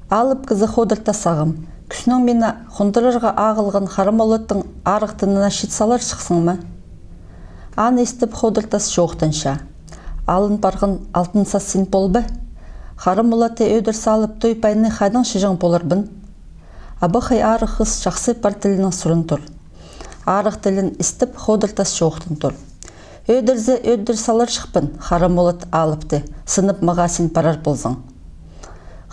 Алып кызы ходырта сағым. Күснің мені қондырырға ағылған харам олаттың арықтынына шитсалар шықсың ма? Ан естіп ходыртас жоқтынша. Алын барғын алтынса сен болбы? Харам олатты өдір салып той пайны қайдың шыжың болырбын? Абы қай арық қыз жақсы пар тілінің сұрын тұр. Арық тілін істіп ходыртас жоқтын тұр. Өдірзі өдір салар шықпын, харам олат алыпты, сынып маға сен парар болзың.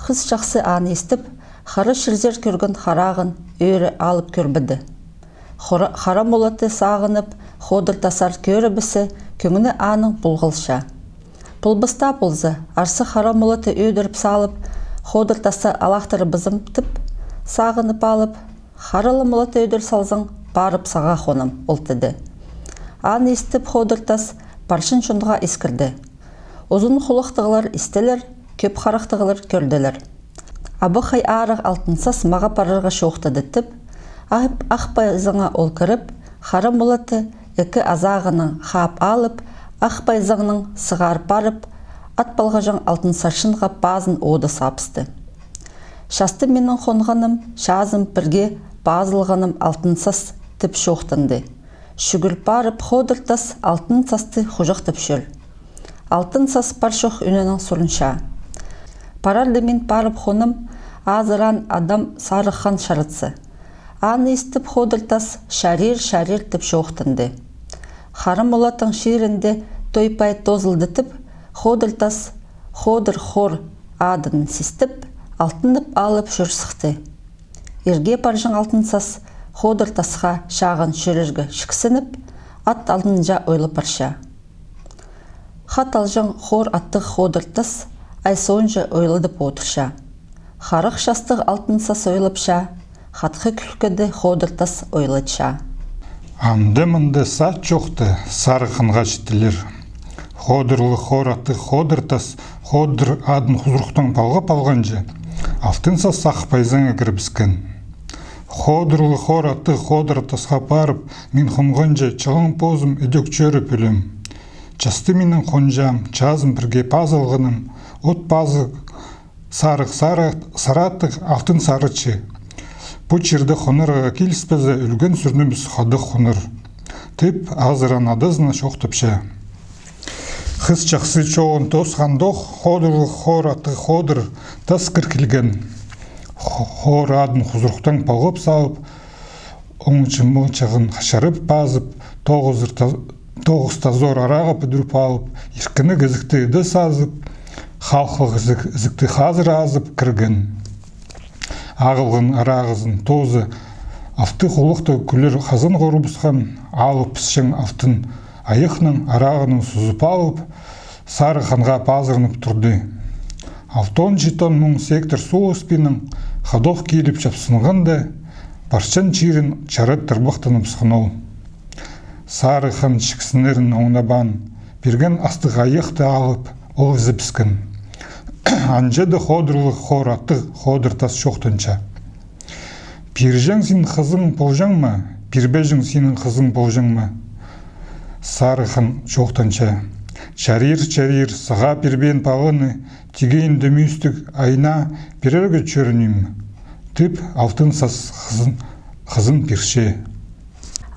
Қыз жақсы аны естіп, хары шырзер көрген харағын өрі алып көрбіді. Харам олаты сағынып, ходыртасар көрі бісі, көңіні аның бұлғылша. Бұлбыста болзы, арсы харам олаты өдіріп салып, ходыртасы алақтыры бізім тіп, сағынып алып, харалым олаты өдір салзың, барып саға қоным, ұлтыды. Аны естіп ходыртас баршын шындыға ескірді. Ұзын құлықтығылар істелер, көп қарақтығылар көрділер. Абы қай арық алтынсас маға парырға шоқтыды тіп, ақпайзыңа ол кіріп, харам олаты үкі азағының қап алып, ақпайзыңның сығарып барып, атпалғажың алтынсаршынға базын оды сапысты. Шасты менің қонғаным, шазым бірге базылғаным алтынсас тіп шоқтынды. Шүгіл барып ходыртас алтын састы құжық түпшіл. Алтын сас паршоқ үнінің сұрынша. Парарды мен барып қоным, азыран адам сарықхан шарытсы. Аны естіп ходыртас шарир түп шоқтынды. Харам олатын шерінде тойпай тозылды тіп, ходыртас ходыр хор адын систіп, алтынып алып жүрсіқті. Ерге паржың алтын сас ходыртасқа шағын шүріргі шіксініп, ат алдынжа ойлы парша. Хат алжың хор аттық ходыртас айсуынжа ойлыдып отырша. Харық шастық алтын сас ойлыпша, хатқы күлкіді ходыртас ойлытша. Аңды-мұнды сат жоқты сарықынға жетілер. Ходырлы хор аттық ходыртас ходыр адын құзырықтың палғып алғанжы, алтын сас сақпайзыңа кірбіскен. Ходырлы хор аттық ходыртасқа барып, мен құмғанжы чығын позым үдік чөріп өлім. Жасты менің қонжам, чазым бірге пазылғыным, от пазы сараттық алтын сарычы. Бұ черді қонырға келіспізі үлген сүрніміз қадық қоныр. Тіп азыран адызына шоқтыпша. Қыз жақсы чоғын тосқандық, ходырлы хор аттық ходыр тас кіркілген. Хор адын құзырықтан палғып салып, оңчы-мұңчығын қашарып базып, тоғызта зор араға бүдіріп алып, еркіні гізікті үді сазып, халқыл гізікті қазыр азып кірген. Ағылғын арағызын тозы, авты құлықты күлір қазын ғорыбысқан, алып пісшің автын айықның арағының сұзып алып, сарықанға пазырынып тұрды. Алтон жетон мұң сектор су өспенің қадоқ келіп жапсынғанды, баршан чирін чарат тұрбақтынып сықынол. Сарықын шіксінерін оңнабан, берген астық айықты алып, ол зіпскен. Анжады ходырлы хор атты ходыртас шоқтынша. Пиржен сен қызың болжаң ма? Пирбежің сенің қызың болжаң ма? Сарықын шоқтынша. Чарир сыға пирбен пағыны, тегейін дөместік айна перергі чөрінім. Тіп алтын сас қызын пирше.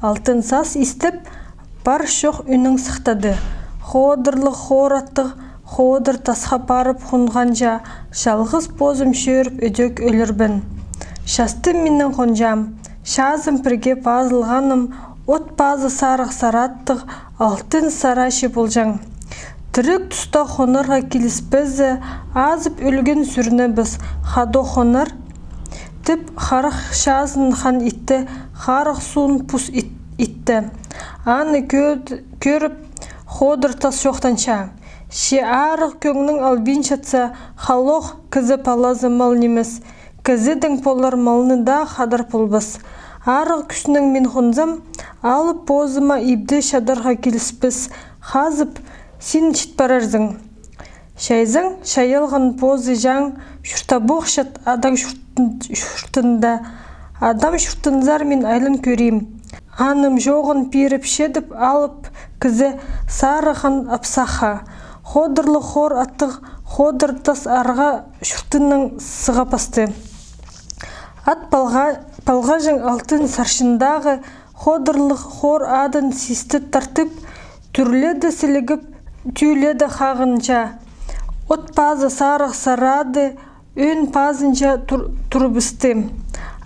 Алтын сас істіп, бар шоқ үнің сықтады. Ходырлы хор аттық ходыр тасқа барып құнғанжа, жалғыз позым шөріп өдек өлірбін. Шасты менің қонжам, шазым бірге пазылғаным, от пазы сарық сараттық алтын сарашы болжаң. Түрік тұста қонырға келіспізі, азып өлген сүріні біз қадо қоныр. Тіп қарық шазын хан итті, қарық суын пұс итті. Аны көріп ходыр тас шоқтанша. Ше арық көңнің албин шатса, халоқ кізі палазы мал немес. Кізідің полар малны да қадар полбас. Арық күшінің мен қонзам, алып позыма ибді шадарға келіспіз. Қазып, сен шет барарзың. Шайзың, шайылған позы жаң, шүртабоқ шат адам шүртында. Адам шүртынзар мен айлын көрейм. Аным жоғын періп шедіп алып, кізі сарыған апсаха. Ходырлы хор аттық ходыртас арға шүртінің сыға пасты. Ат палға жың алтын саршындағы ходырлық хор адын систіп тартып, түрледі сілігіп, түйледі қағынша. От пазы сарық сарады, өн пазынша тұрыбысты.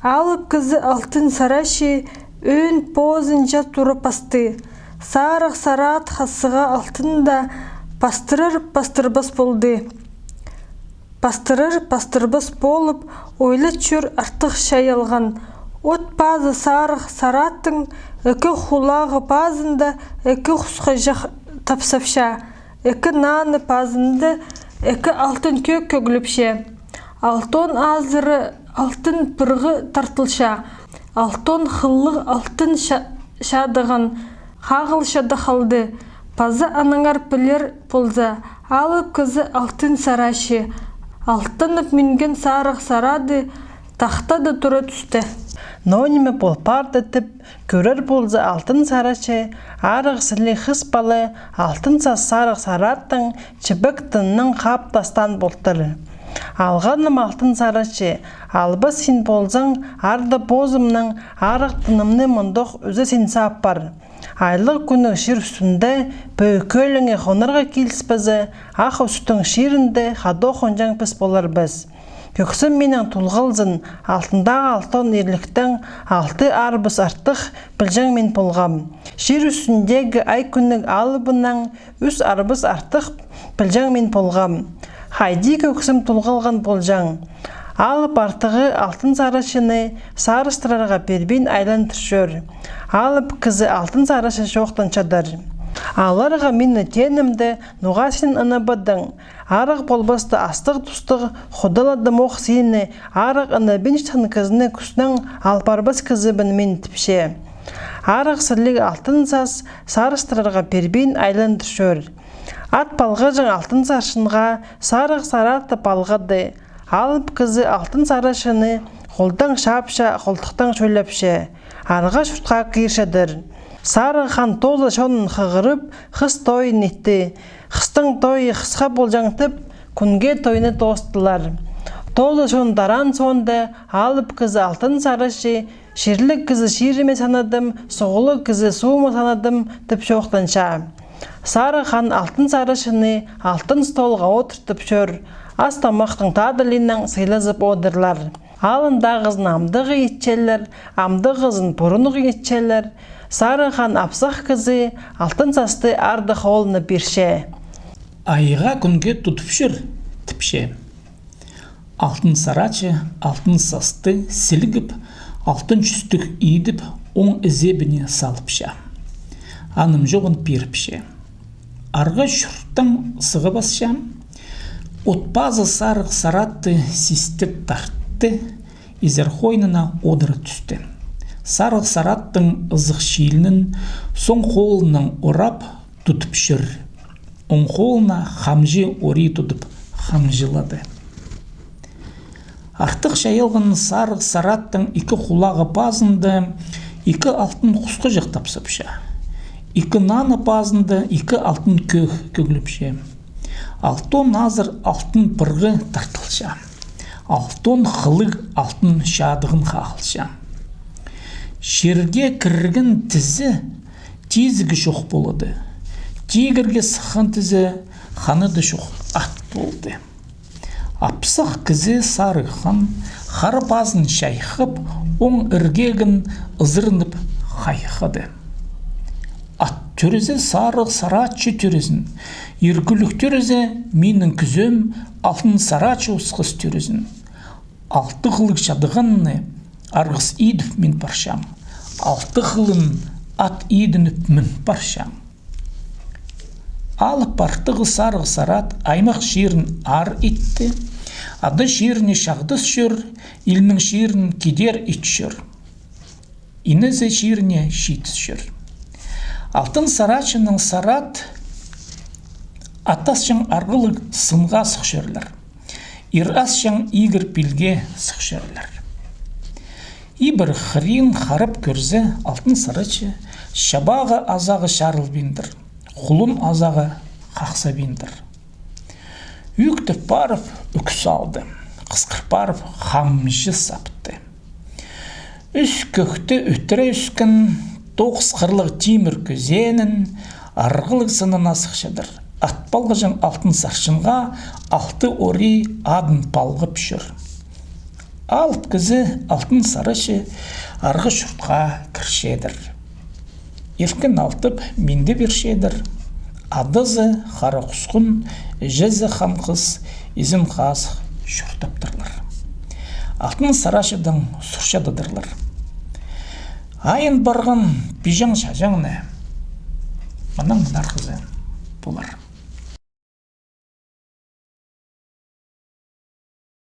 Алып кызы алтын сарашы, өн позынша тұрыпасты. Сарық сарат қасыға алтында пастырбас болды. Пастырбас болып, ойлы чүр артық шайылған. От пазы сарық сараттың үкі хулағы пазында үкі құсқа жақ тапсапша. Үкі наны пазынды үкі алтын көк көгіліпше. Алтын азыры алтын пырғы тартылша. Алтын қыллық алтын шадыған. Қағыл шады қалды. Пазы аныңар пілер полза. Алып кызы алтын сарашы. Алтынып мінген сарық сарады. Тақтады тұры түсті. Нониме полпарды тіп, көрер болза алтын сарашы, арық сілі қыс балы, алтын сарық сараттың чібік тынның қаптастан болтыр. Алғаным алтын сарашы, албы сен болзаң, арды бозымның арық тынымны мұндық өзі сен саппар. Айлық күні шыр үстінде бөйкөліңе қонырға келіспізі, ақ үстің ширінде қадо қонжаң піс болар біз. Көксім менің тұлғылзын, алтындағы алтын ерліктің алты арбыз артық білжаң мен болғам. Шер үстіндегі ай күннің алыбынан үс арбыз артық білжаң мен болғам. Хайди көксім тұлғылған болжаң. Алып артығы алтын сарышыны сарыстырарға бербен айлан түршөр. Алып кызы алтын сарышы жоқтан чадар. Аларға мені тенімді нұғасин ынабыдың. Арық болбасты астық тұстық құдылады моқ сені. Арық ынабен штан кызыны күснің алпарбас кызыбын мен тіпше. Арық сірлік алтын сас сарыстырарға бербен айлан түршөр. Ат палға жың алтын саршынға сарық саратты палғады. Алып кызы алтын сарышыны қолдан шапша, қолтықтан шөлепше. Арға шұртқа қиыршадыр. Сары хан тозы шонын қығырып, қыс тойын етті. Қыстың тойы қысқа болжаңтып, күнге тойыны тостылар. Тозы шон даран сонды, алып кызы алтын сарышы, шерлік кызы шеріме санадым, соғылы кызы суыма санадым, тіп шоқтанша. Сары хан алтын сарышыны алтын столға отыртып шөр, ас тамақтың тадылынан сыйлазып одырлар. Алындағызын амдығы етчелер, амдығызын бұрынығы етчелер. Сары хан апсақ кызы алтын састы арды қолыны берше. Айға күнге тұтып жүр, тіпше. Алтын сарачы, алтын састы сілігіп, алтын жүстік үйдіп, оң ізебіне салыпша. Аным жоғын періпше. Арғы шұрттың сығы басша, отпазы сарық саратты систеп тартты, изер қойнына одыры түсті. Сарық сараттың ызық шиілінің соң қолының орап тұтып жүр. Оң қолына қамжы ори тұтып қамжылады. Артық шайылғын сарық сараттың екі құлағы пазынды екі алтын құсқы жақтапсыпша. Екі наны пазынды екі алтын көгіліпше. Алтын азыр алтын пырғы тартылша. Алтын қылық алтын шадығын қағылша. Шерге кіргін тізі тезігі шоқ болады. Тегірге сыққан тізі қаныды шоқ ат болды. Апсақ кізі сары хан қары пазын шайқып, оң іргегін ызырынып қайқады. Ат төрізі сарық сарачы төрізін, ергілік төрізі менің күзім алтын сарачы ұсқыз төрізін. Алты қылық шадығынны арғыс идіп мен паршам, алты қылын ат идініп мен паршам. Алып партығы сарғы сарат аймақ шерін ар етті, ады шеріне шағдыс шыр, илмің шерін кедер ит шыр. Инізі шеріне шитіс шыр. Алтын сарачының сарат атасшың арғылық сынға сықшырлар. Ирасшың игір пілге сықшырлар. Ибір хрин харып көрзе алтын сарачы шабағы азағы шарыл бендір, құлын азағы қақса бендір. Үктіп барып үкіс алды, қысқыр барып хамжы сапты. Үс көкті үттірі үскін, 9 қырлық темір күзенін, арғылық сынын асықшыдыр. Атпалғыжың алтын саршынға 6 ори адын палғып жүр. Алт кізі алтын сарышы арғы шұртқа кіршедір. Еркін алтып менде бершедір. Адызы қара құсқын, жезі қанқыз, изім қасық шұртаптырлар. Алтын сарашыдың сұршадыдырлар. Айын барған бижан шажаңны, мұның нарқызы болар.